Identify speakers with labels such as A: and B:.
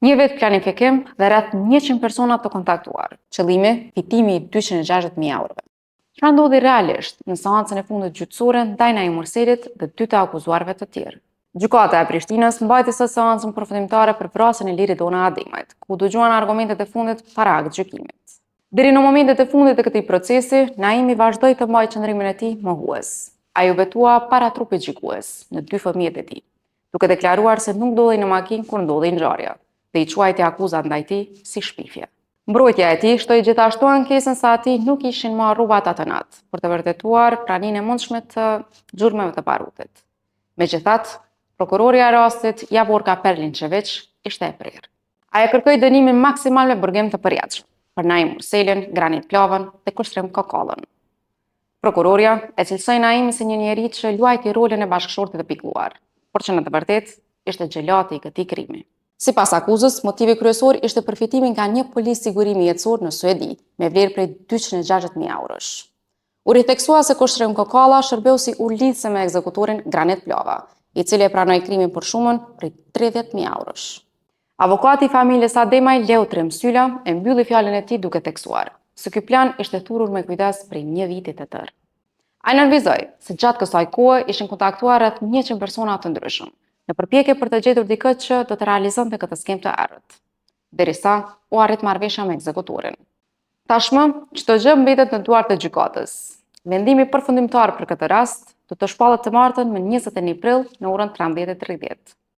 A: Një vit planifikim dhe rreth 100 persona të kontaktuar. Qëllimi, fitimi i 260.000 eurove. Çfarë ndodhi realisht në seancën e fundit gjyqësore ndaj Naim Murselit dhe 2 të akuzuarve të tjerë? Gjykata e Prishtinës mbajti sot seancën përfundimtare për vrasjen e Liridona Ademajt, ku dëgjuan argumentet e fundit para aktgjykimit. Deri në momentet e fundit të këtij procesi, Naimi vazhdoi të mbajë qëndrimin e tij mohues. Ai u betua para trupit gjykues në 2 fëmijët e tij, duke deklaruar se nuk ndodhej në makinë kur ndodhej ngjarja dhe i quajti akuzat ndaj tij si shpifje. Mbrojtja e tij shtoi gjithashtu ankesën se atij nuk ishin marrë rrubat atë natë për të vërtetuar praninë e mundshme të gjurmëve të barutit. Megjithatë, prokurori i rastit, Javorka Perlinçević, ishte e prerë. Ai e kërkoi dënimin maksimal me burgim të përjetshëm për Naim Murselin, Granit Plavën dhe Kushtrim Kokallën. Prokuroria e cilësoi Naimin si një njeri që luajti rolin e bashkëshortit të pikëlluar, por që në të vërtetë ishte xhelati i këtij krimi. Sipas akuzës, motivi kryesor ishte përfitimi nga një polis sigurimi jetësor në Suedi, me vlerë prej 260.000 eurosh. U ritheksua se Kushtrim Kokalla shërbeu si ulëdhëse me ekzekutorin Granit Plava, i cili e pranoi krimin për shumën prej 30.000 eurosh. Avokati i familjes Ademaj, Leo Tremsyla, e mbylli fjalën e tij duke theksuar se ky plan ishte thurur me kujdes prej 1 viti të tërë. Ai nënvizoi se gjatë kësaj kohe ishin kontaktuar rreth 100 persona të ndryshëm, në përpjekje për të gjetur dikë që do të realizonte këtë skemë të errët, derisa u arrit marrëveshja me ekzekutorin. Tashmë, çdo gjë mbetet në duart e gjykatës. Vendimi përfundimtar për këtë rast do të shpallet të martën më 21 prill në orën 13:30.